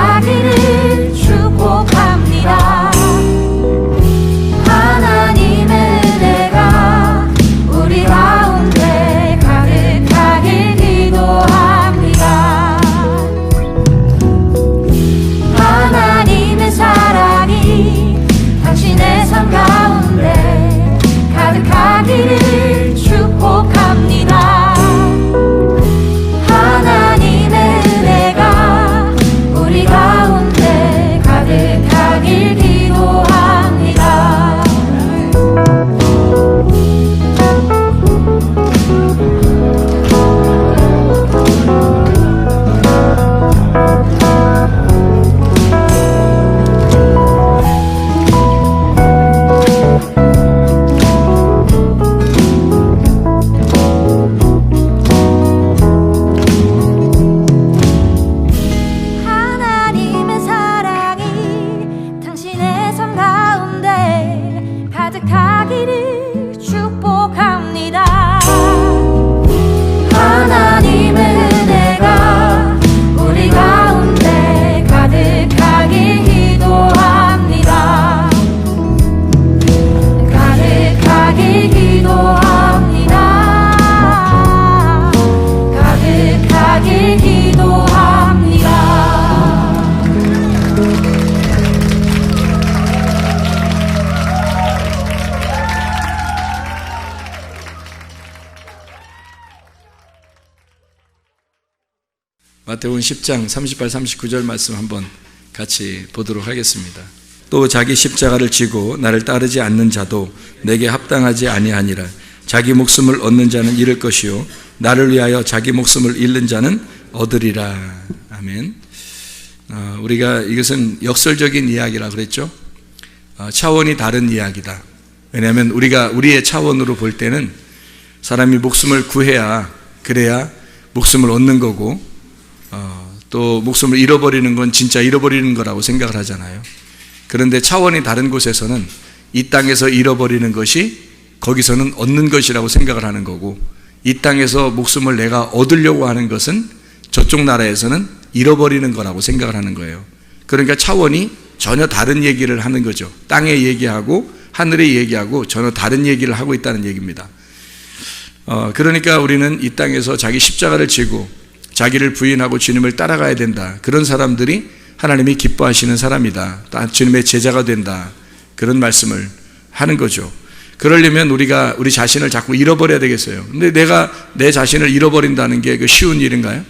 가득하기를 축복합니다. 하나님의 은혜가 우리 가운데 가득하길 기도합니다. 하나님의 사랑이 당신의 삶 가운데 가득하기를 축복합니다. 하나님의 은혜가 우리 가운데 가득하길 기도합니다. 하나님의 사랑이 당신의 삶 가운데 가득하기를 축복합니다. 하나님의 은혜가 우리 가운데 가득하길 기도합니다. 가득하길 기도합니다. 가득하길 기도합니다. 마태복음 10장 38, 39절 말씀 한번 같이 보도록 하겠습니다. 또 자기 십자가를 지고 나를 따르지 않는 자도 내게 합당하지 아니하니라. 자기 목숨을 얻는 자는 잃을 것이요 나를 위하여 자기 목숨을 잃는 자는 얻으리라. 아멘. 우리가 이것은 역설적인 이야기라 그랬죠. 차원이 다른 이야기다. 왜냐하면 우리가 우리의 차원으로 볼 때는 사람이 목숨을 구해야 그래야 목숨을 얻는 거고 또 목숨을 잃어버리는 건 진짜 잃어버리는 거라고 생각을 하잖아요. 그런데 차원이 다른 곳에서는 이 땅에서 잃어버리는 것이 거기서는 얻는 것이라고 생각을 하는 거고, 이 땅에서 목숨을 내가 얻으려고 하는 것은 저쪽 나라에서는 잃어버리는 거라고 생각을 하는 거예요. 그러니까 차원이 전혀 다른 얘기를 하는 거죠. 땅의 얘기하고 하늘의 얘기하고 전혀 다른 얘기를 하고 있다는 얘기입니다. 그러니까 우리는 이 땅에서 자기 십자가를 지고 자기를 부인하고 주님을 따라가야 된다. 그런 사람들이 하나님이 기뻐하시는 사람이다. 주님의 제자가 된다. 그런 말씀을 하는 거죠. 그러려면 우리가 우리 자신을 자꾸 잃어버려야 되겠어요. 근데 내가 내 자신을 잃어버린다는 게 그 쉬운 일인가요?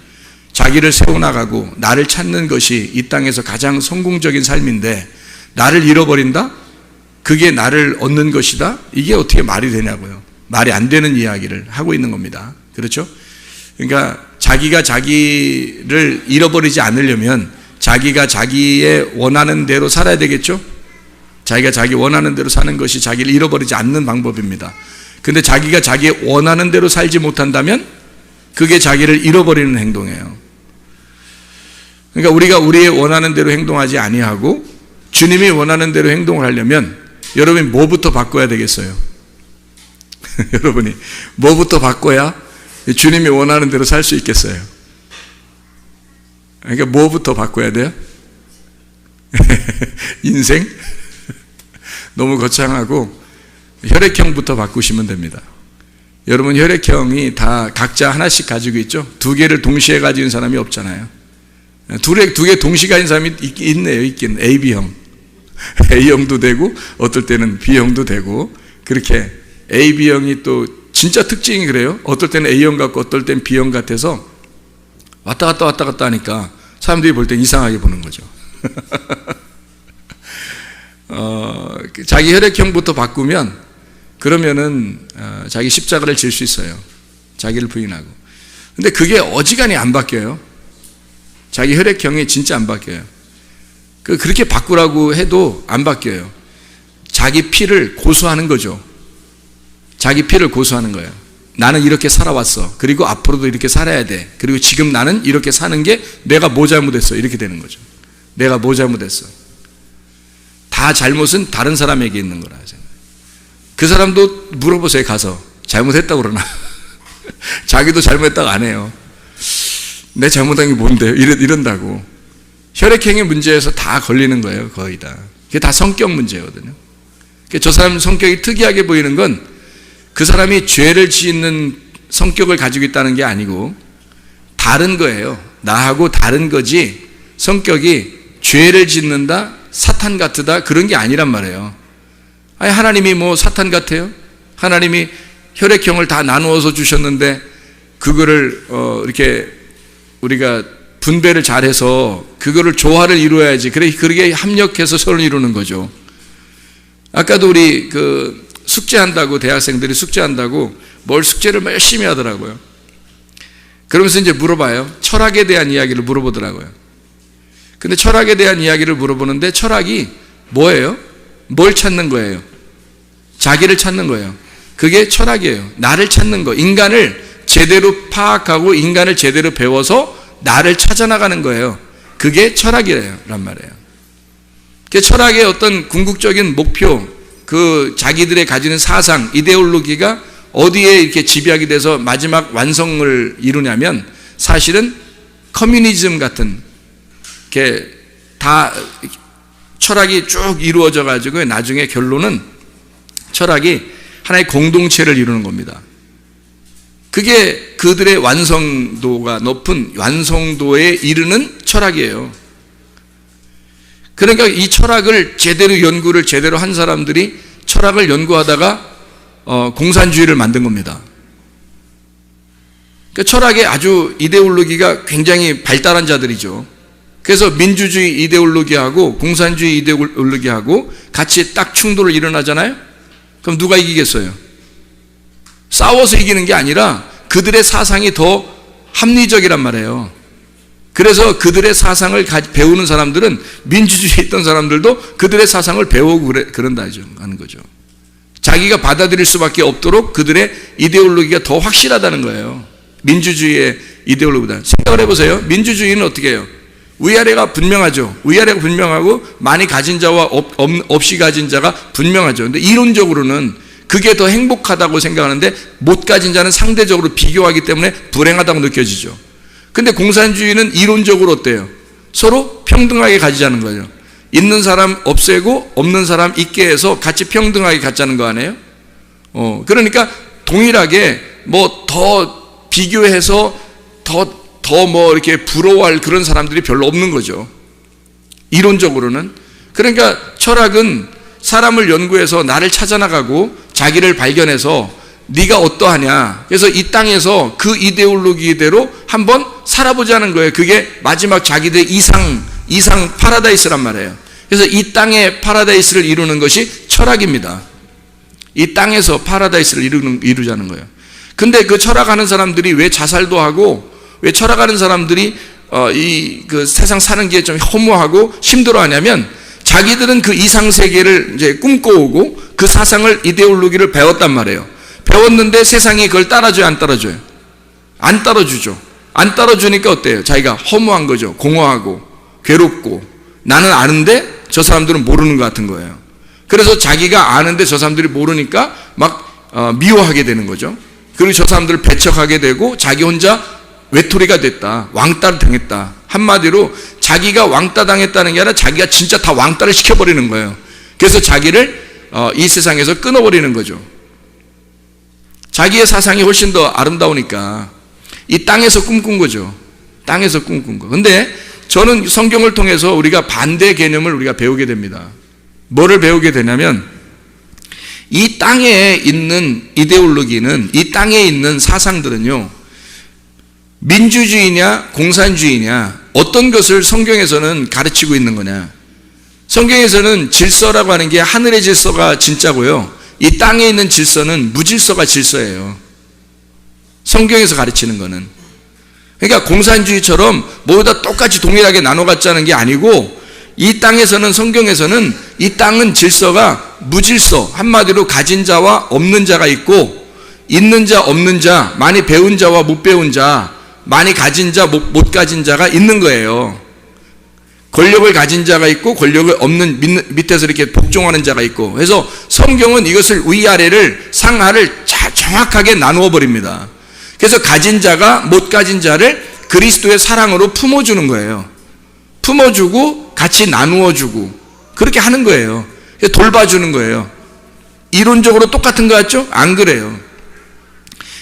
자기를 세워나가고 나를 찾는 것이 이 땅에서 가장 성공적인 삶인데 나를 잃어버린다? 그게 나를 얻는 것이다? 이게 어떻게 말이 되냐고요. 말이 안 되는 이야기를 하고 있는 겁니다. 그렇죠? 그러니까 자기가 자기를 잃어버리지 않으려면 자기가 자기의 원하는 대로 살아야 되겠죠? 자기가 자기 원하는 대로 사는 것이 자기를 잃어버리지 않는 방법입니다. 근데 자기가 자기 원하는 대로 살지 못한다면 그게 자기를 잃어버리는 행동이에요. 그러니까 우리가 우리의 원하는 대로 행동하지 아니하고 주님이 원하는 대로 행동을 하려면 여러분이 뭐부터 바꿔야 되겠어요? 여러분이 뭐부터 바꿔야 주님이 원하는 대로 살 수 있겠어요? 그러니까 뭐부터 바꿔야 돼요? 인생? 너무 거창하고 혈액형부터 바꾸시면 됩니다. 여러분 혈액형이 다 각자 하나씩 가지고 있죠? 두 개를 동시에 가지고 있는 사람이 없잖아요. 두 개 동시에 가진 사람이 있네요. 있긴 AB형. A형도 되고 어떨 때는 B형도 되고, 그렇게 AB형이 또 진짜 특징이 그래요. 어떨 때는 A형 같고 어떨 때는 B형 같아서 왔다 갔다 하니까 사람들이 볼 땐 이상하게 보는 거죠. 자기 혈액형부터 바꾸면 그러면은 자기 십자가를 질 수 있어요. 자기를 부인하고. 근데 그게 어지간히 안 바뀌어요. 자기 혈액형이 진짜 안 바뀌어요. 그렇게 바꾸라고 해도 안 바뀌어요. 자기 피를 고수하는 거죠. 자기 피를 고수하는 거예요. 나는 이렇게 살아왔어. 그리고 앞으로도 이렇게 살아야 돼. 그리고 지금 나는 이렇게 사는 게 내가 뭐 잘못했어. 이렇게 되는 거죠. 내가 뭐 잘못했어. 다 잘못은 다른 사람에게 있는 거라. 그 사람도 물어보세요. 가서 잘못했다고 그러나. 자기도 잘못했다고 안 해요. 내 잘못한 게 뭔데요? 이런다고. 혈액형의 문제에서 다 걸리는 거예요. 거의 다. 그게 다 성격 문제거든요. 저 사람 성격이 특이하게 보이는 건 그 사람이 죄를 짓는 성격을 가지고 있다는 게 아니고 다른 거예요. 나하고 다른 거지 성격이 죄를 짓는다, 사탄 같으다 그런 게 아니란 말이에요. 아니 하나님이 뭐 사탄 같아요? 하나님이 혈액형을 다 나누어서 주셨는데 그거를 이렇게 우리가 분배를 잘해서 그거를 조화를 이루어야지. 그렇게 합력해서 서로 이루는 거죠. 아까도 우리 그 숙제한다고 대학생들이 숙제한다고 뭘 숙제를 열심히 하더라고요. 그러면서 이제 물어봐요. 철학에 대한 이야기를 물어보더라고요. 근데 철학에 대한 이야기를 물어보는데 철학이 뭐예요? 뭘 찾는 거예요? 자기를 찾는 거예요. 그게 철학이에요. 나를 찾는 거. 인간을 제대로 파악하고 인간을 제대로 배워서 나를 찾아나가는 거예요. 그게 철학이란 말이에요. 그 철학의 어떤 궁극적인 목표, 그 자기들의 가지는 사상, 이데올로기가 어디에 이렇게 집약이 돼서 마지막 완성을 이루냐면 사실은 커뮤니즘 같은 게 다 철학이 쭉 이루어져 가지고 나중에 결론은 철학이 하나의 공동체를 이루는 겁니다. 그게 그들의 완성도가 높은 완성도에 이르는 철학이에요. 그러니까 이 철학을 제대로 연구를 제대로 한 사람들이 철학을 연구하다가 공산주의를 만든 겁니다. 그러니까 철학의 아주 이데올로기가 굉장히 발달한 자들이죠. 그래서 민주주의 이데올로기하고 공산주의 이데올로기하고 같이 딱 충돌을 일어나잖아요. 그럼 누가 이기겠어요? 싸워서 이기는 게 아니라 그들의 사상이 더 합리적이란 말이에요. 그래서 그들의 사상을 배우는 사람들은 민주주의에 있던 사람들도 그들의 사상을 배우고 그런다죠 하는 거죠. 자기가 받아들일 수밖에 없도록 그들의 이데올로기가 더 확실하다는 거예요. 민주주의의 이데올로기보다. 생각을 해보세요. 민주주의는 어떻게 해요? 위아래가 분명하죠. 위아래가 분명하고 많이 가진 자와 없이 가진 자가 분명하죠. 근데 이론적으로는 그게 더 행복하다고 생각하는데 못 가진 자는 상대적으로 비교하기 때문에 불행하다고 느껴지죠. 근데 공산주의는 이론적으로 어때요? 서로 평등하게 가지자는 거예요. 있는 사람 없애고 없는 사람 있게 해서 같이 평등하게 갖자는 거 아니에요? 그러니까 동일하게 뭐 더 비교해서 더 뭐 이렇게 부러워할 그런 사람들이 별로 없는 거죠. 이론적으로는. 그러니까 철학은 사람을 연구해서 나를 찾아나가고 자기를 발견해서 네가 어떠하냐. 그래서 이 땅에서 그 이데올로기대로 한번 살아보자는 거예요. 그게 마지막 자기들의 이상 파라다이스란 말이에요. 그래서 이 땅의 파라다이스를 이루는 것이 철학입니다. 이 땅에서 파라다이스를 이루자는 거예요. 근데 그 철학하는 사람들이 왜 자살도 하고 왜 철학하는 사람들이 그 세상 사는 게 좀 허무하고 힘들어하냐면 자기들은 그 이상 세계를 이제 꿈꿔오고 그 사상을 이데올로기를 배웠단 말이에요. 배웠는데 세상이 그걸 따라줘요, 안 따라줘요? 안 따라주죠. 안 따라주니까 어때요? 자기가 허무한 거죠. 공허하고 괴롭고 나는 아는데 저 사람들은 모르는 것 같은 거예요. 그래서 자기가 아는데 저 사람들이 모르니까 막 미워하게 되는 거죠. 그리고 저 사람들을 배척하게 되고 자기 혼자 외톨이가 됐다. 왕따를 당했다. 한마디로 자기가 왕따 당했다는 게 아니라 자기가 진짜 다 왕따를 시켜버리는 거예요. 그래서 자기를 이 세상에서 끊어버리는 거죠. 자기의 사상이 훨씬 더 아름다우니까 이 땅에서 꿈꾼 거죠. 땅에서 꿈꾼 거. 근데 저는 성경을 통해서 우리가 반대 개념을 우리가 배우게 됩니다. 뭐를 배우게 되냐면 이 땅에 있는 이데올로기는, 이 땅에 있는 사상들은요, 민주주의냐 공산주의냐 어떤 것을 성경에서는 가르치고 있는 거냐. 성경에서는 질서라고 하는 게 하늘의 질서가 진짜고요, 이 땅에 있는 질서는 무질서가 질서예요. 성경에서 가르치는 거는. 그러니까 공산주의처럼 모두 다 똑같이 동일하게 나눠 갖자는 게 아니고 이 땅에서는, 성경에서는 이 땅은 질서가 무질서, 한마디로 가진 자와 없는 자가 있고 있는 자 없는 자, 많이 배운 자와 못 배운 자, 많이 가진 자 못 가진 자가 있는 거예요. 권력을 가진 자가 있고 권력을 없는 밑에서 이렇게 복종하는 자가 있고. 그래서 성경은 이것을 위아래를 상하를 정확하게 나누어 버립니다. 그래서 가진 자가 못 가진 자를 그리스도의 사랑으로 품어주는 거예요. 품어주고 같이 나누어주고 그렇게 하는 거예요. 돌봐주는 거예요. 이론적으로 똑같은 거 같죠? 안 그래요.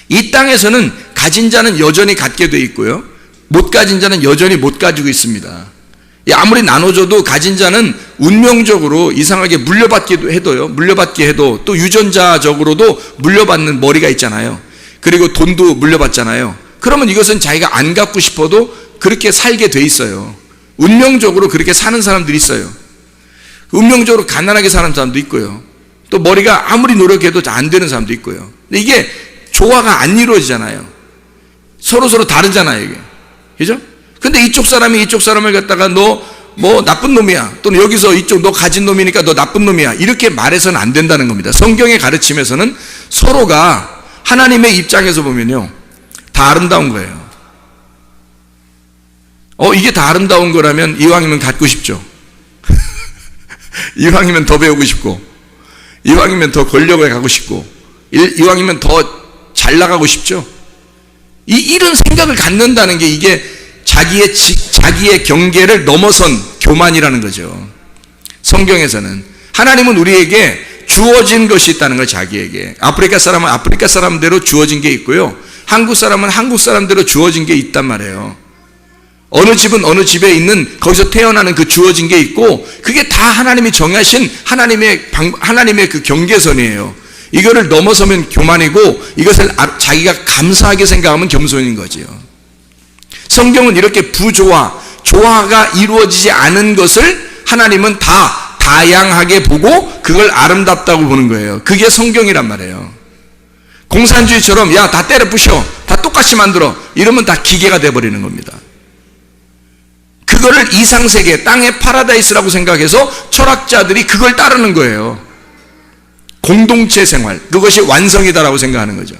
이 땅에서는 가진 자는 여전히 갖게 돼 있고요, 못 가진 자는 여전히 못 가지고 있습니다. 아무리 나눠줘도 가진 자는 운명적으로 이상하게 물려받게 해도 또 유전자적으로도 물려받는 머리가 있잖아요. 그리고 돈도 물려받잖아요. 그러면 이것은 자기가 안 갖고 싶어도 그렇게 살게 돼 있어요. 운명적으로 그렇게 사는 사람들이 있어요. 운명적으로 가난하게 사는 사람도 있고요, 또 머리가 아무리 노력해도 안 되는 사람도 있고요. 근데 이게 조화가 안 이루어지잖아요. 서로 다르잖아요, 이게. 그죠? 근데 이쪽 사람이 이쪽 사람을 갖다가 너 뭐 나쁜 놈이야, 또는 여기서 이쪽 너 가진 놈이니까 너 나쁜 놈이야, 이렇게 말해서는 안 된다는 겁니다. 성경의 가르침에서는 서로가 하나님의 입장에서 보면요, 다 아름다운 거예요. 이게 다 아름다운 거라면 이왕이면 갖고 싶죠. 이왕이면 더 배우고 싶고, 이왕이면 더 권력을 가고 싶고, 이왕이면 더 잘 나가고 싶죠. 이런 생각을 갖는다는 게 이게 자기의 경계를 넘어선 교만이라는 거죠. 성경에서는 하나님은 우리에게 주어진 것이 있다는 걸, 자기에게. 아프리카 사람은 아프리카 사람대로 주어진 게 있고요, 한국 사람은 한국 사람대로 주어진 게 있단 말이에요. 어느 집은 어느 집에 있는, 거기서 태어나는 그 주어진 게 있고, 그게 다 하나님이 정하신 하나님의 그 경계선이에요. 이거를 넘어서면 교만이고, 이것을 자기가 감사하게 생각하면 겸손인 거지요. 성경은 이렇게 조화가 이루어지지 않은 것을 하나님은 다 다양하게 보고 그걸 아름답다고 보는 거예요. 그게 성경이란 말이에요. 공산주의처럼 야, 다 때려 부셔, 다 똑같이 만들어, 이러면 다 기계가 돼버리는 겁니다. 그거를 이상세계, 땅의 파라다이스라고 생각해서 철학자들이 그걸 따르는 거예요. 공동체 생활, 그것이 완성이다라고 생각하는 거죠.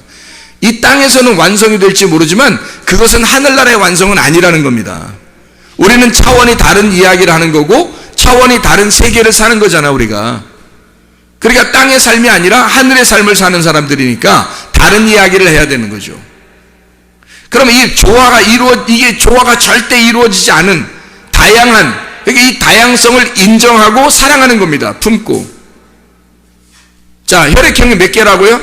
이 땅에서는 완성이 될지 모르지만 그것은 하늘나라의 완성은 아니라는 겁니다. 우리는 차원이 다른 이야기를 하는 거고, 차원이 다른 세계를 사는 거잖아, 우리가. 그러니까 땅의 삶이 아니라 하늘의 삶을 사는 사람들이니까 다른 이야기를 해야 되는 거죠. 그러면 이게 조화가 절대 이루어지지 않은 다양한, 그러니까 이 다양성을 인정하고 사랑하는 겁니다. 품고. 자, 혈액형이 몇 개라고요?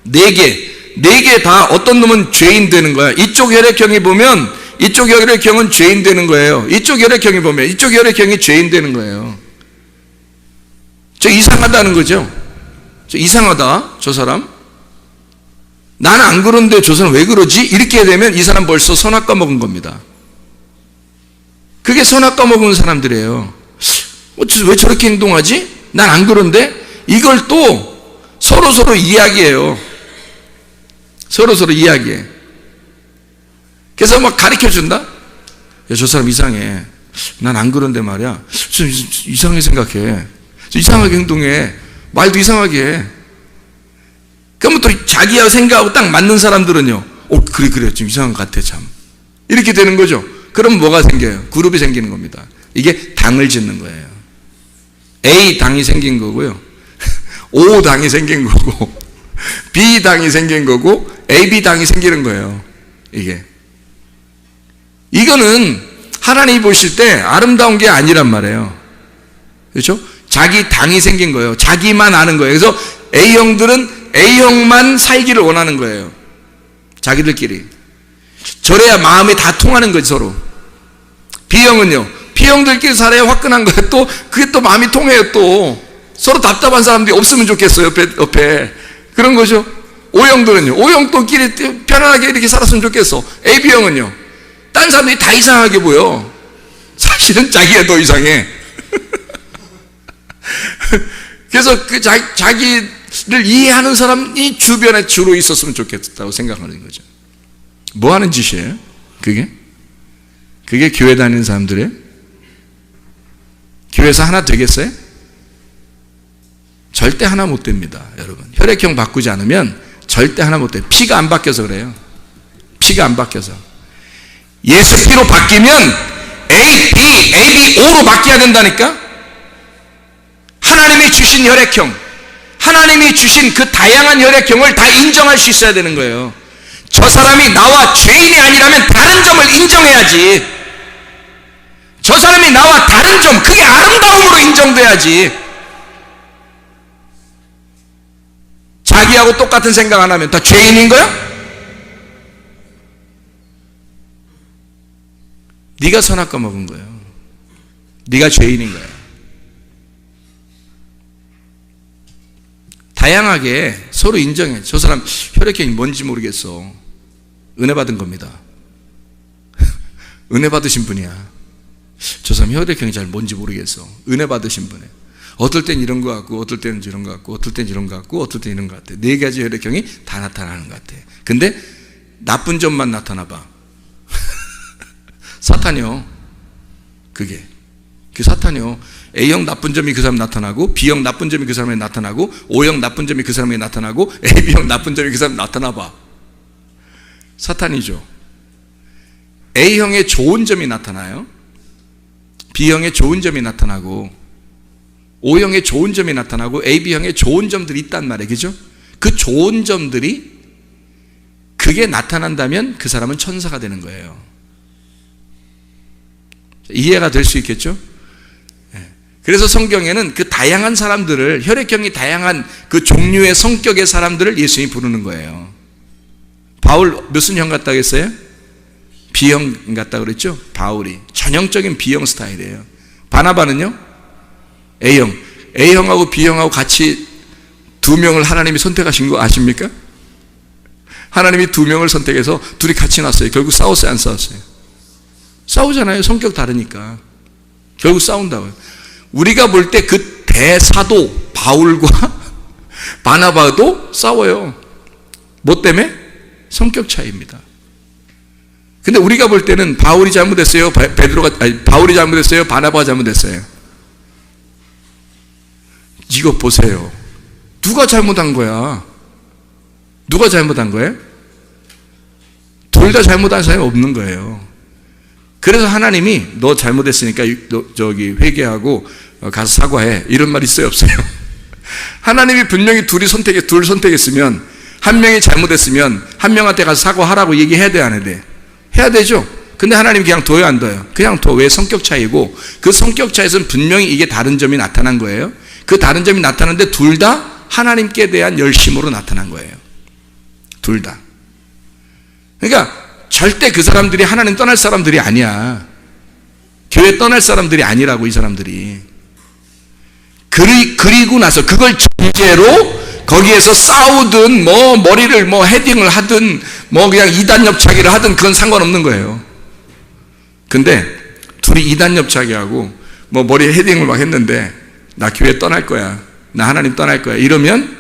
4개. 4개 다 어떤 놈은 죄인 되는 거야. 이쪽 혈액형이 보면 이쪽 혈액형은 죄인 되는 거예요. 이쪽 혈액형이 보면 이쪽 혈액형이 죄인 되는 거예요. 저 이상하다는 거죠. 저 이상하다, 저 사람. 나는 안 그런데 저 사람 왜 그러지? 이렇게 되면 이 사람 벌써 선악과 먹은 겁니다. 그게 선악과 먹은 사람들이에요. 왜 저렇게 행동하지? 난 안 그런데? 이걸 또 서로 이야기해요. 서로 이야기해. 그래서 막 가르쳐 준다? 야, 저 사람 이상해. 난 안 그런데 말이야. 좀 이상하게 생각해. 이상하게 행동해. 말도 이상하게 해. 그러면 또 자기와 생각하고 딱 맞는 사람들은요, 그래, 좀 이상한 것 같아, 참. 이렇게 되는 거죠. 그럼 뭐가 생겨요? 그룹이 생기는 겁니다. 이게 당을 짓는 거예요. A 당이 생긴 거고요, O 당이 생긴 거고, B 당이 생긴 거고, AB 당이 생기는 거예요. 이거는 하나님이 보실 때 아름다운 게 아니란 말이에요. 그렇죠? 자기 당이 생긴 거예요. 자기만 아는 거예요. 그래서 A형들은 A형만 살기를 원하는 거예요. 자기들끼리. 저래야 마음이 다 통하는 거지, 서로. B형은요, B형들끼리 살아야 화끈한 거예요. 또 그게 또 마음이 통해요. 또 서로 답답한 사람들이 없으면 좋겠어요, 옆에. 그런 거죠. O형들은요, O형들끼리 편안하게 이렇게 살았으면 좋겠어. AB형은요, 딴 사람들이 다 이상하게 보여. 사실은 자기가 더 이상해. 그래서 그 자기를 이해하는 사람이 주변에 주로 있었으면 좋겠다고 생각하는 거죠. 뭐 하는 짓이에요? 그게 교회 다니는 사람들이에요? 교회에서 하나 되겠어요? 절대 하나 못 됩니다, 여러분. 혈액형 바꾸지 않으면 절대 하나 못 돼요. 피가 안 바뀌어서 그래요. 피가 안 바뀌어서. 예수 피로 바뀌면 A, B, AB, O로 바뀌어야 된다니까? 하나님이 주신 혈액형, 하나님이 주신 그 다양한 혈액형을 다 인정할 수 있어야 되는 거예요. 저 사람이 나와 죄인이 아니라면 다른 점을 인정해야지. 저 사람이 나와 다른 점, 그게 아름다움으로 인정돼야지. 자기하고 똑같은 생각 안 하면 다 죄인인 거야? 네가 선악과 먹은 거예요. 네가 죄인인 거야. 다양하게 서로 인정해. 저 사람 혈액형이 뭔지 모르겠어. 은혜 받은 겁니다. 은혜 받으신 분이야. 저 사람 혈액형이 잘 뭔지 모르겠어. 은혜 받으신 분이에요. 어떨 땐 이런 거 같고, 어떨 때는 이런 거 같고, 어떨 땐 이런 거 같고, 어떨 땐 이런 거 같아. 네 가지 혈액형이 다 나타나는 것 같아. 근데 나쁜 점만 나타나 봐. 사탄이요. 그게 사탄이요. A형 나쁜 점이 그 사람에 나타나고, B형 나쁜 점이 그 사람에 나타나고, O형 나쁜 점이 그 사람에 나타나고, AB형 나쁜 점이 그 사람에 나타나 봐. 사탄이죠. A형의 좋은 점이 나타나요. B형의 좋은 점이 나타나고, O형의 좋은 점이 나타나고, AB형의 좋은 점들이 있단 말이에요. 그죠? 그 좋은 점들이 그게 나타난다면 그 사람은 천사가 되는 거예요. 이해가 될 수 있겠죠? 그래서 성경에는 그 다양한 사람들을, 혈액형이 다양한 그 종류의 성격의 사람들을 예수님이 부르는 거예요. 바울 무슨 형 같다고 했어요? B형 같다고 그랬죠? 바울이 전형적인 B형 스타일이에요. 바나바는요? A형. A형하고 B형하고 같이 두 명을 하나님이 선택하신 거 아십니까? 하나님이 두 명을 선택해서 둘이 같이 났어요. 결국 싸웠어요, 안 싸웠어요? 싸우잖아요. 성격 다르니까. 결국 싸운다고요. 우리가 볼 때 그 대사도 바울과 바나바도 싸워요. 뭐 때문에? 성격 차이입니다. 근데 우리가 볼 때는 바울이 잘못했어요? 바울이 잘못했어요? 바나바가 잘못했어요? 이거 보세요. 누가 잘못한 거야? 누가 잘못한 거예요? 둘 다 잘못한 사람이 없는 거예요. 그래서 하나님이 너 잘못했으니까 저기 회개하고 가서 사과해, 이런 말 있어요, 없어요? 하나님이 분명히 둘 선택했으면, 한 명이 잘못했으면 한 명한테 가서 사과하라고 얘기해야 돼, 안 해야 돼? 해야 되죠. 근데 하나님이 그냥 둬요, 안 둬요? 그냥 둬. 왜? 성격 차이고, 그 성격 차이에서는 분명히 이게 다른 점이 나타난 거예요. 그 다른 점이 나타났는데 둘 다 하나님께 대한 열심으로 나타난 거예요. 둘 다. 그러니까 절대 그 사람들이 하나님 떠날 사람들이 아니야. 교회 떠날 사람들이 아니라고, 이 사람들이. 그리고 나서 그걸 전제로 거기에서 싸우든 뭐 머리를 뭐 헤딩을 하든 뭐 그냥 이단 옆차기를 하든 그건 상관없는 거예요. 근데 둘이 이단 옆차기하고 뭐 머리에 헤딩을 막 했는데 나 교회 떠날 거야, 나 하나님 떠날 거야, 이러면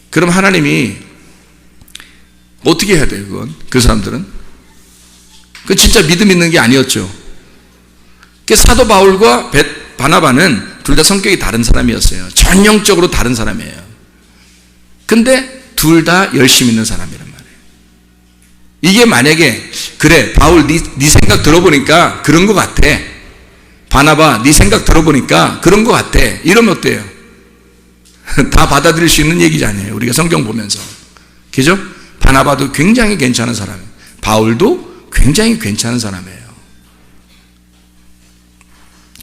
그럼 하나님이 어떻게 해야 돼요? 그건 그 사람들은 그건 진짜 믿음 있는 게 아니었죠. 사도 바울과 바나바는 둘 다 성격이 다른 사람이었어요. 전형적으로 다른 사람이에요. 근데 둘 다 열심 있는 사람이란 말이에요. 이게 만약에 그래 바울 네 생각 들어보니까 그런 것 같아, 바나바 네 생각 들어보니까 그런 것 같아, 이러면 어때요? 다 받아들일 수 있는 얘기잖아요. 우리가 성경 보면서. 그죠? 바나바도 굉장히 괜찮은 사람이에요. 바울도 굉장히 괜찮은 사람이에요.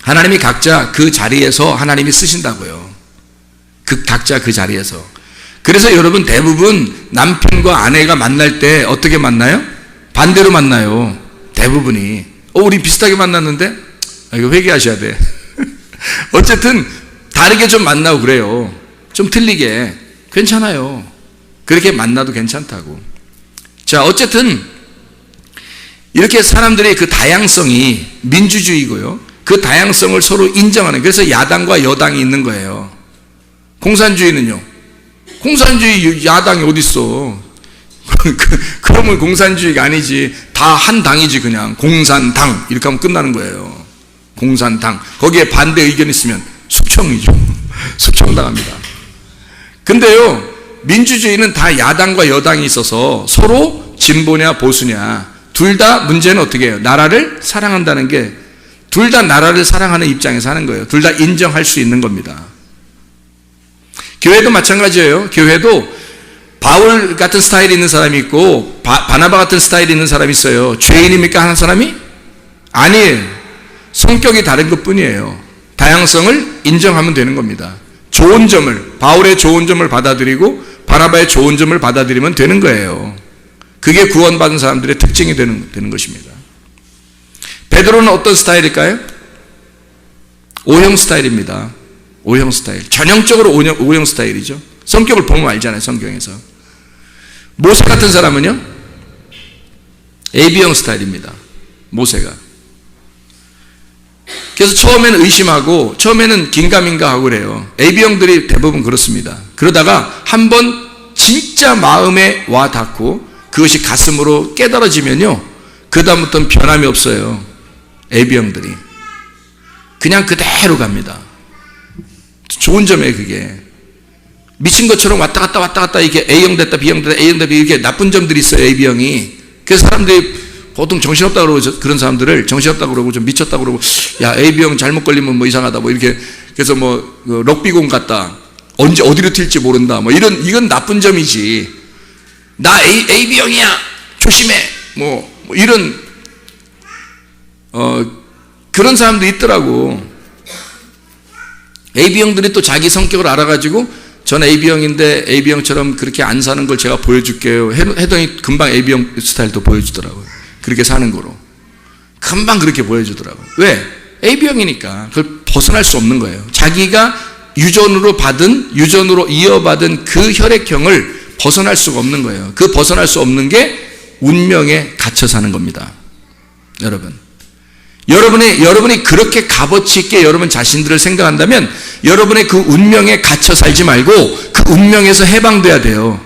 하나님이 각자 그 자리에서 하나님이 쓰신다고요. 각자 그 자리에서. 그래서 여러분 대부분 남편과 아내가 만날 때 어떻게 만나요? 반대로 만나요. 대부분이. 우리 비슷하게 만났는데? 이거 회개하셔야 돼. 어쨌든 다르게 좀 만나고 그래요. 좀 틀리게. 괜찮아요. 그렇게 만나도 괜찮다고. 자, 어쨌든 이렇게 사람들의 그 다양성이 민주주의고요. 그 다양성을 서로 인정하는, 그래서 야당과 여당이 있는 거예요. 공산주의는요? 공산주의 야당이 어딨어? 그러면 공산주의가 아니지. 다 한 당이지. 그냥 공산당 이렇게 하면 끝나는 거예요. 공산당. 거기에 반대 의견 있으면 숙청이죠. 숙청당합니다. 근데요, 민주주의는 다 야당과 여당이 있어서 서로 진보냐 보수냐 둘 다 문제는 어떻게 해요? 나라를 사랑한다는 게, 둘 다 나라를 사랑하는 입장에서 하는 거예요. 둘 다 인정할 수 있는 겁니다. 교회도 마찬가지예요. 교회도 바울 같은 스타일이 있는 사람이 있고 바나바 같은 스타일이 있는 사람이 있어요. 죄인입니까? 하는 사람이? 아니에요. 성격이 다른 것 뿐이에요. 다양성을 인정하면 되는 겁니다. 좋은 점을, 바울의 좋은 점을 받아들이고 바나바의 좋은 점을 받아들이면 되는 거예요. 그게 구원받은 사람들의 특징이 되는 것입니다. 베드로는 어떤 스타일일까요? O형 스타일입니다. O형 스타일. 전형적으로 O형 스타일이죠. 성격을 보면 알잖아요, 성경에서. 모세 같은 사람은요, AB형 스타일입니다. 모세가. 그래서 처음에는 의심하고, 처음에는 긴가민가 하고 그래요. AB형들이 대부분 그렇습니다. 그러다가 한번 진짜 마음에 와 닿고, 그것이 가슴으로 깨달아지면요, 그다음부터는 변함이 없어요. AB형들이. 그냥 그대로 갑니다. 좋은 점이에요, 그게. 미친 것처럼 왔다 갔다 이렇게 A형 됐다 B형 됐다 A형 됐다 이렇게 나쁜 점들이 있어요, AB형이. 그래서 사람들이 보통 정신없다고 그러고, 그런 사람들을 정신없다고 그러고 좀 미쳤다고 그러고, 야, AB형 잘못 걸리면 뭐 이상하다 뭐 이렇게. 그래서 뭐 럭비공 같다, 언제 어디로 튈지 모른다 뭐 이건 나쁜 점이지. 나 AB형이야 조심해 뭐 이런 그런 사람도 있더라고. AB형들이 또 자기 성격을 알아가지고, 전 AB형인데 AB형처럼 그렇게 안 사는 걸 제가 보여줄게요 해더니 금방 AB형 스타일도 보여주더라고요. 그렇게 사는 거로 금방 그렇게 보여주더라고요. 왜? AB형이니까 그걸 벗어날 수 없는 거예요. 자기가 유전으로 이어받은 그 혈액형을 벗어날 수가 없는 거예요. 그 벗어날 수 없는 게 운명에 갇혀 사는 겁니다. 여러분이 그렇게 값어치 있게 여러분 자신들을 생각한다면 여러분의 그 운명에 갇혀 살지 말고 그 운명에서 해방돼야 돼요.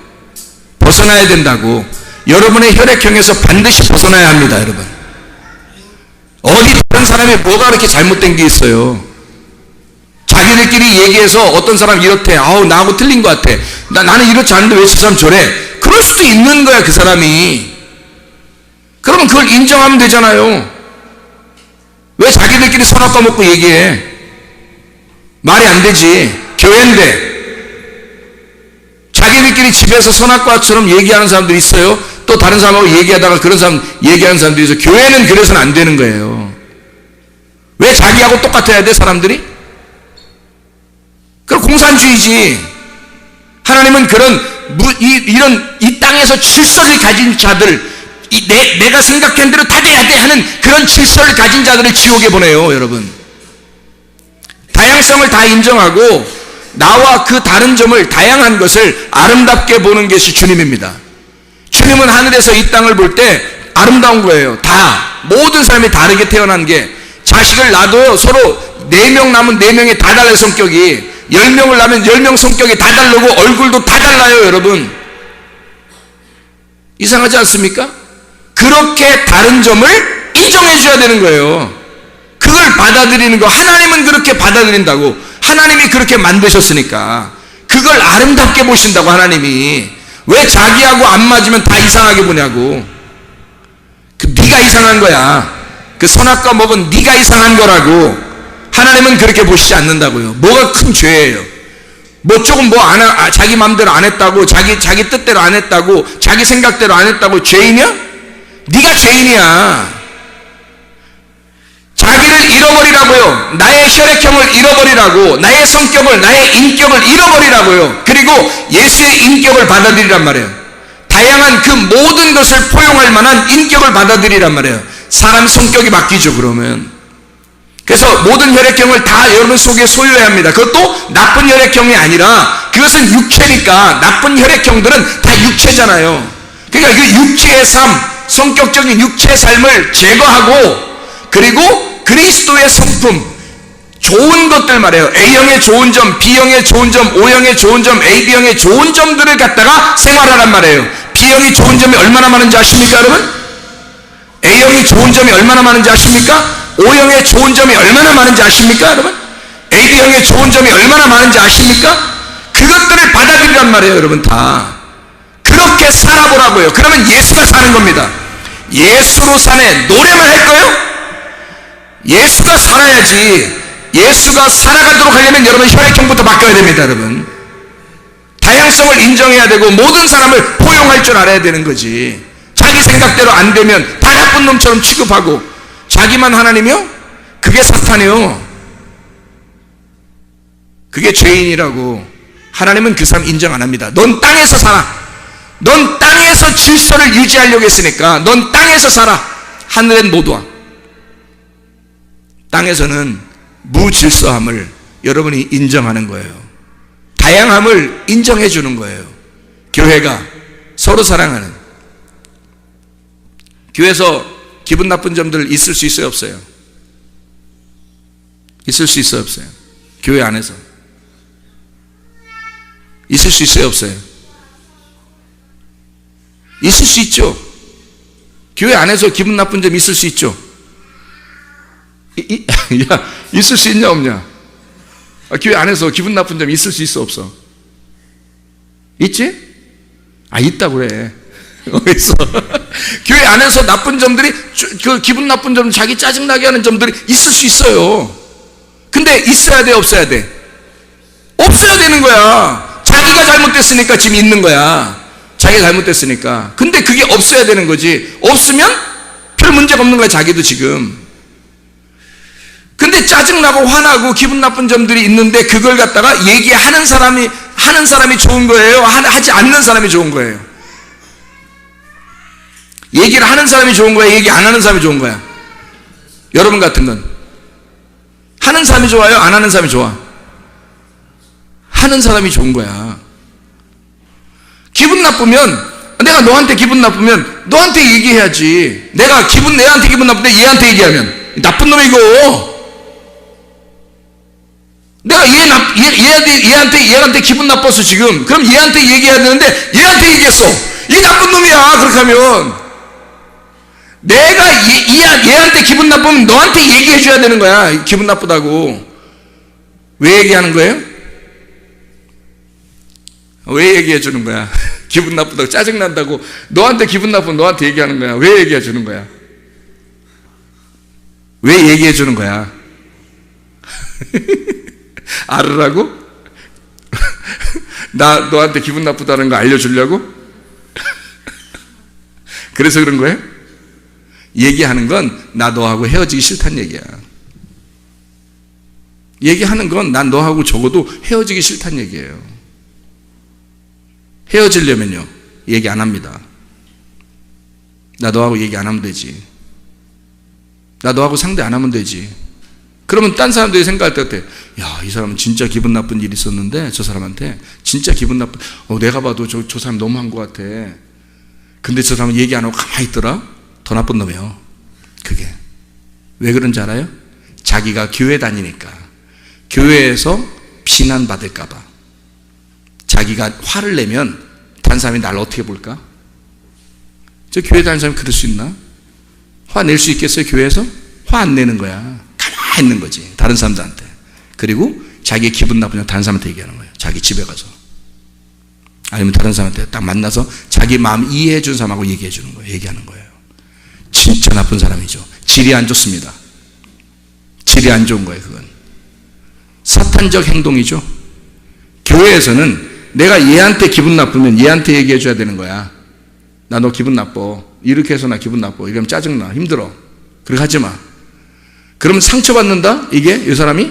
벗어나야 된다고. 여러분의 혈액형에서 반드시 벗어나야 합니다, 여러분. 어디 다른 사람이 뭐가 그렇게 잘못된 게 있어요? 자기들끼리 얘기해서 어떤 사람 이렇대, 아우 나하고 틀린 것 같아, 나는 이렇지 않은데 왜 저 사람 저래? 그럴 수도 있는 거야, 그 사람이. 그러면 그걸 인정하면 되잖아요. 왜 자기들끼리 선악과 먹고 얘기해? 말이 안 되지. 교회인데 자기들끼리 집에서 선악과처럼 얘기하는 사람들이 있어요. 또 다른 사람하고 얘기하다가 그런 사람 얘기하는 사람들이 있어요. 교회는 그래서는 안 되는 거예요. 왜 자기하고 똑같아야 돼, 사람들이? 그럼 공산주의지. 하나님은 이 땅에서 질서를 가진 자들, 내가 생각한 대로 다 돼야 돼 하는 그런 질서를 가진 자들을 지옥에 보내요, 여러분. 다양성을 다 인정하고 나와 그 다른 점을, 다양한 것을 아름답게 보는 것이 주님입니다. 주님은 하늘에서 이 땅을 볼 때 아름다운 거예요. 모든 사람이 다르게 태어난 게. 자식을 낳아도 서로 4명 낳으면 4명이 다 달라요, 성격이. 10명을 낳으면 10명 성격이 다 다르고 얼굴도 다 달라요, 여러분. 이상하지 않습니까? 그렇게 다른 점을 인정해 줘야 되는 거예요. 그걸 받아들이는 거. 하나님은 그렇게 받아들인다고. 하나님이 그렇게 만드셨으니까 그걸 아름답게 보신다고. 하나님이 왜 자기하고 안 맞으면 다 이상하게 보냐고. 네가 이상한 거야. 그 선악과 먹은 네가 이상한 거라고. 하나님은 그렇게 보시지 않는다고요. 뭐가 큰 죄예요? 뭐 조금 자기 마음대로 안 했다고, 자기 뜻대로 안 했다고, 자기 생각대로 안 했다고 죄인이야? 네가 죄인이야. 자기를 잃어버리라고요. 나의 혈액형을 잃어버리라고, 나의 성격을, 나의 인격을 잃어버리라고요. 그리고 예수의 인격을 받아들이란 말이에요. 다양한 그 모든 것을 포용할 만한 인격을 받아들이란 말이에요. 사람 성격이 바뀌죠, 그러면. 그래서 모든 혈액형을 다 여러분 속에 소유해야 합니다. 그것도 나쁜 혈액형이 아니라, 그것은 육체니까. 나쁜 혈액형들은 다 육체잖아요. 그러니까 그 육체의 삶, 성격적인 육체의 삶을 제거하고, 그리고 그리스도의 성품, 좋은 것들 말이에요. A형의 좋은 점, B형의 좋은 점, O형의 좋은 점, AB형의 좋은 점들을 갖다가 생활하란 말이에요. B형이 좋은 점이 얼마나 많은지 아십니까, 여러분? A형이 좋은 점이 얼마나 많은지 아십니까? O형의 좋은 점이 얼마나 많은지 아십니까, 여러분? AB형의 좋은 점이 얼마나 많은지 아십니까? 그것들을 받아들이란 말이에요, 여러분. 다 그렇게 살아보라고요. 그러면 예수가 사는 겁니다. 예수로 사네. 노래만 할 거예요? 예수가 살아야지. 예수가 살아가도록 하려면 여러분 혈액형부터 바뀌어야 됩니다, 여러분. 다양성을 인정해야 되고 모든 사람을 포용할 줄 알아야 되는 거지. 자기 생각대로 안 되면 다 나쁜 놈처럼 취급하고, 자기만 하나님이요? 그게 사탄이요. 그게 죄인이라고. 하나님은 그 사람 인정 안 합니다. 넌 땅에서 살아. 넌 땅에서 질서를 유지하려고 했으니까 넌 땅에서 살아. 하늘엔 못 와. 땅에서는 무질서함을 여러분이 인정하는 거예요. 다양함을 인정해 주는 거예요. 교회가 서로 사랑하는. 교회에서 기분 나쁜 점들 있을 수 있어요, 없어요? 있을 수 있어요, 없어요? 교회 안에서 있을 수 있어요, 없어요? 있을 수 있죠. 교회 안에서 기분 나쁜 점 있을 수 있죠. 야, 있을 수 있냐 없냐? 교회 안에서 기분 나쁜 점 있을 수 있어 없어? 있지? 있다고 그래. 있어. 교회 안에서 나쁜 점들이, 그 기분 나쁜 점, 자기 짜증나게 하는 점들이 있을 수 있어요. 근데 있어야 돼, 없어야 돼? 없어야 되는 거야. 자기가 잘못됐으니까 지금 있는 거야. 자기가 잘못됐으니까. 근데 그게 없어야 되는 거지. 없으면 별 문제가 없는 거야, 자기도 지금. 근데 짜증나고 화나고 기분 나쁜 점들이 있는데 그걸 갖다가 얘기하는 사람이 좋은 거예요? 하지 않는 사람이 좋은 거예요? 얘기를 하는 사람이 좋은 거야? 얘기 안 하는 사람이 좋은 거야? 여러분 같은 건 하는 사람이 좋아요? 안 하는 사람이 좋아? 하는 사람이 좋은 거야. 기분 나쁘면, 내가 너한테 기분 나쁘면 너한테 얘기해야지. 내한테 기분 나쁜데 얘한테 얘기하면 나쁜 놈이고, 내가 얘한테 기분 나빴어 지금. 그럼 얘한테 얘기해야 되는데 얘한테 얘기했어. 이 나쁜 놈이야. 그렇게 하면 내가 얘한테 기분 나쁘면 너한테 얘기해 줘야 되는 거야. 기분 나쁘다고. 왜 얘기하는 거예요? 왜 얘기해 주는 거야? 기분 나쁘다고, 짜증난다고 너한테 기분 나쁘면 너한테 얘기하는 거야. 왜 얘기해 주는 거야? 왜 얘기해 주는 거야? 알으라고? 나 너한테 기분 나쁘다는 거 알려주려고? 그래서 그런 거예요? 얘기하는 건 나 너하고 헤어지기 싫다는 얘기야. 얘기하는 건 난 너하고 적어도 헤어지기 싫다는 얘기예요. 헤어지려면요 얘기 안 합니다. 나 너하고 얘기 안 하면 되지. 나 너하고 상대 안 하면 되지. 그러면 딴 사람들이 생각할 때 같아. 야, 이 사람은 진짜 기분 나쁜 일이 있었는데 저 사람한테 진짜 기분 나쁜, 내가 봐도 저 사람 너무한 것 같아. 근데 저 사람은 얘기 안 하고 가만히 있더라? 더 나쁜 놈이에요. 그게 왜 그런지 알아요? 자기가 교회 다니니까, 교회에서 비난받을까 봐. 자기가 화를 내면 다른 사람이 나를 어떻게 볼까? 저 교회 다니는 사람이 그럴 수 있나? 화 낼 수 있겠어요? 교회에서? 화 안 내는 거야. 가만히 있는 거지, 다른 사람들한테. 그리고 자기 기분 나쁘면 다른 사람한테 얘기하는 거예요. 자기 집에 가서. 아니면 다른 사람한테 딱 만나서 자기 마음 이해해 준 사람하고 얘기해 주는 거예요. 얘기하는 거예요. 진짜 나쁜 사람이죠. 질이 안 좋습니다. 질이 안 좋은 거예요. 그건 사탄적 행동이죠. 교회에서는 내가 얘한테 기분 나쁘면 얘한테 얘기해 줘야 되는 거야. 나 너 기분 나빠. 이렇게 해서 나 기분 나빠. 이러면 짜증나. 힘들어. 그렇게 하지 마. 그러면 상처받는다? 이게 이 사람이?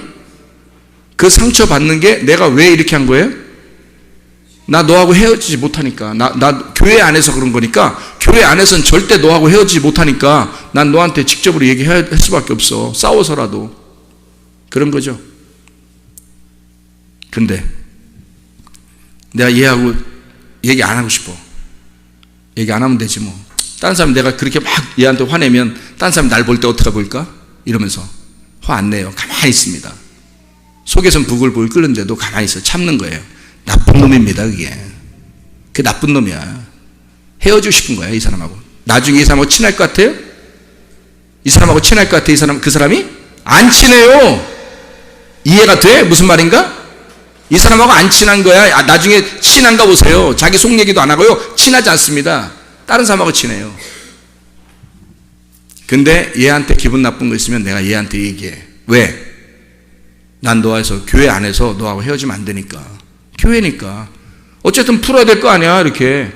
그 상처받는 게 내가 왜 이렇게 한 거예요? 나 너하고 헤어지지 못하니까. 나 교회 안에서 그런 거니까. 교회 안에서는 절대 너하고 헤어지지 못하니까 난 너한테 직접으로 얘기할 수밖에 없어. 싸워서라도. 그런 거죠. 근데 내가 얘하고 얘기 안 하고 싶어. 얘기 안 하면 되지 뭐. 다른 사람 내가 그렇게 막 얘한테 화내면 다른 사람이 날 볼 때 어떻게 볼까? 이러면서 화 안 내요. 가만히 있습니다. 속에선 부글부글 끓는데도 가만히 있어. 참는 거예요. 나쁜 놈입니다. 그게 나쁜 놈이야. 헤어지고 싶은 거야, 이 사람하고. 나중에 이 사람하고 친할 것 같아요? 이 사람하고 친할 것 같아? 그 사람이? 안 친해요. 이해가 돼? 무슨 말인가? 이 사람하고 안 친한 거야. 나중에 친한가 보세요. 자기 속 얘기도 안 하고요. 친하지 않습니다. 다른 사람하고 친해요. 근데 얘한테 기분 나쁜 거 있으면 내가 얘한테 얘기해. 왜? 난 너와서 교회 안에서 너하고 헤어지면 안 되니까. 교회니까. 어쨌든 풀어야 될 거 아니야. 이렇게.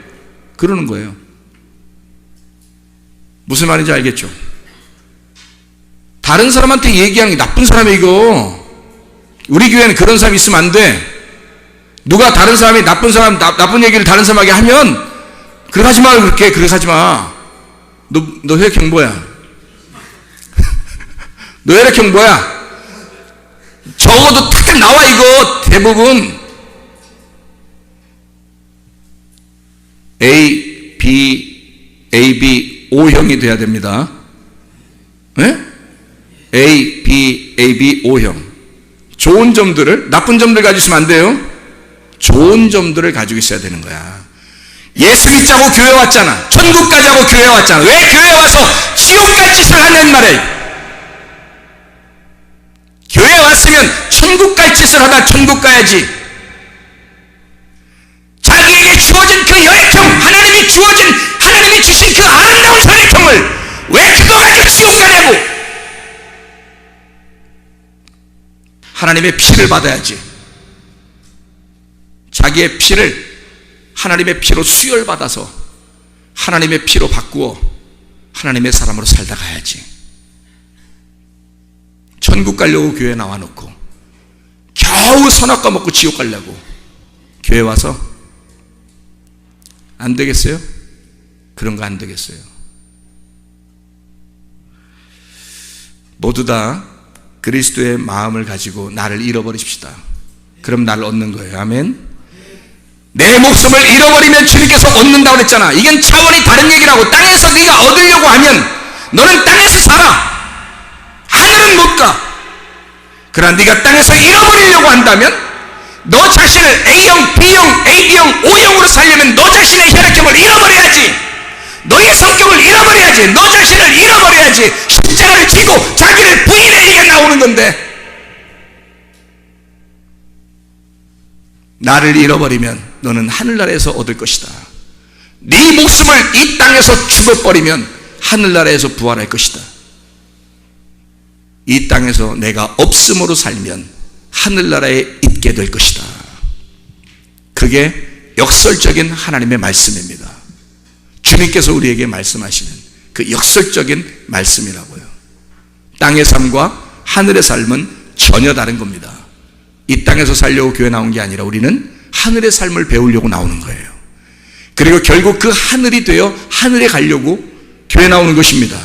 그러는 거예요. 무슨 말인지 알겠죠? 다른 사람한테 얘기하는 게 나쁜 사람이야 이거. 우리 교회는 그런 사람이 있으면 안 돼. 누가 다른 사람이 나쁜 얘기를 다른 사람에게 하면 그렇게 하지 마. 그렇게 하지 마. 너 혈액형 뭐야? 너 혈액형 뭐야? 적어도 탁 나와 이거. 대부분 A, B, O형이 돼야 됩니다. 네? A, B, O형. 좋은 점들을, 나쁜 점들 가지고 있으면 안 돼요. 좋은 점들을 가지고 있어야 되는 거야. 예수 믿자고 교회 왔잖아. 천국 가자고 교회 왔잖아. 왜 교회 와서 지옥 갈 짓을 하는 말이야. 교회 왔으면 천국 갈 짓을 하다 천국 가야지. 자기에게 주어진 그 혈액형, 하나님이 주신 그 아름다운 혈액형을 왜 그거 가지고 지옥 가냐고. 하나님의 피를 받아야지. 자기의 피를 하나님의 피로 수혈받아서 하나님의 피로 바꾸어 하나님의 사람으로 살다 가야지. 천국 가려고 교회 나와놓고 겨우 선악과 먹고 지옥 가려고 교회 와서 안 되겠어요? 그런 거 안 되겠어요. 모두 다 그리스도의 마음을 가지고 나를 잃어버리십시다. 그럼 나를 얻는 거예요. 아멘. 내 목숨을 잃어버리면 주님께서 얻는다고 그랬잖아. 이건 차원이 다른 얘기라고. 땅에서 네가 얻으려고 하면 너는 땅에서 살아. 하늘은 못 가. 그러나 네가 땅에서 잃어버리려고 한다면 너 자신을 A형, B형, AB형, O형으로 살려면 너 자신의 혈액형을 잃어버려야지. 너의 성격을 잃어버려야지. 너 자신을 잃어버려야지. 십자가를 지고 자기를 부인해. 이게 나오는 건데, 나를 잃어버리면 너는 하늘나라에서 얻을 것이다. 네 목숨을 이 땅에서 죽어버리면 하늘나라에서 부활할 것이다. 이 땅에서 내가 없음으로 살면 하늘나라에 있게 될 것이다. 그게 역설적인 하나님의 말씀입니다. 주님께서 우리에게 말씀하시는 그 역설적인 말씀이라고요. 땅의 삶과 하늘의 삶은 전혀 다른 겁니다. 이 땅에서 살려고 교회 나온 게 아니라 우리는 하늘의 삶을 배우려고 나오는 거예요. 그리고 결국 그 하늘이 되어 하늘에 가려고 교회 나오는 것입니다.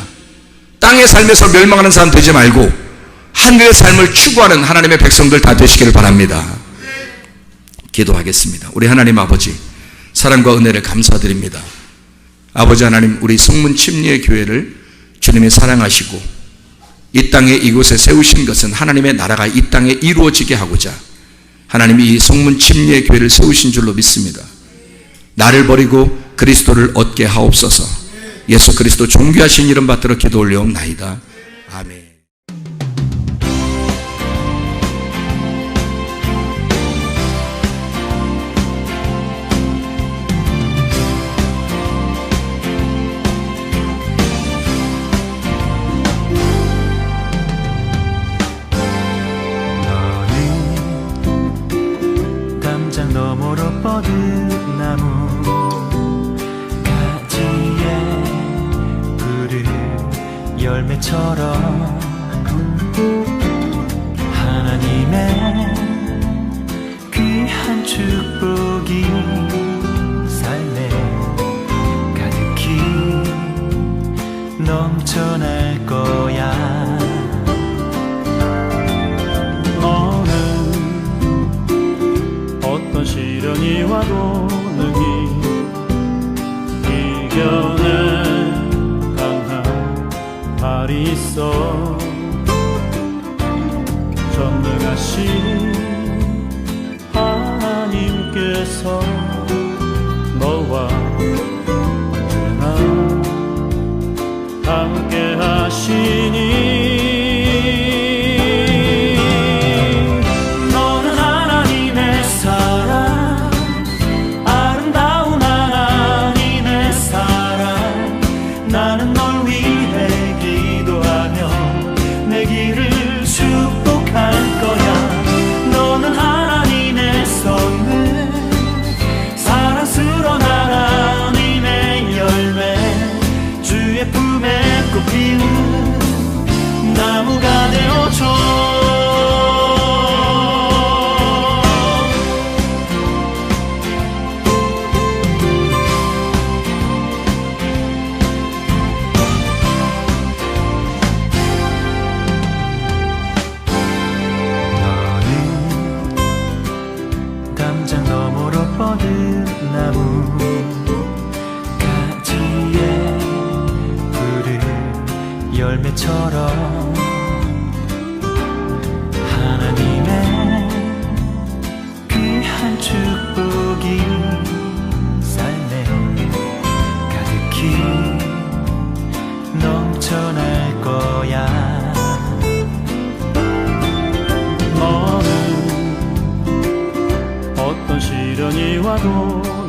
땅의 삶에서 멸망하는 사람 되지 말고 하늘의 삶을 추구하는 하나님의 백성들 다 되시기를 바랍니다. 기도하겠습니다. 우리 하나님 아버지, 사랑과 은혜를 감사드립니다. 아버지 하나님, 우리 성문 침례의 교회를 주님이 사랑하시고 이 땅에 이곳에 세우신 것은 하나님의 나라가 이 땅에 이루어지게 하고자 하나님이 이 성문 침례의 교회를 세우신 줄로 믿습니다. 나를 버리고 그리스도를 얻게 하옵소서. 예수 그리스도 존귀하신 이름 받들어 기도 올려옵나이다. 아멘. 너머로 뻗은 나무 가지에 푸른 열매처럼 하나님의 귀한 축복이 삶에 가득히 넘쳐날 거야. 시련이 와도 능히 이겨낸 강한 발이 있어. 전능하신 하나님께서 너와 언제나 함께 하시니 나무 가지에 푸른 열매처럼 하나님의 귀한 축복이 삶에 가득히 넘쳐날 거야. 너는 어떤 시련이 와도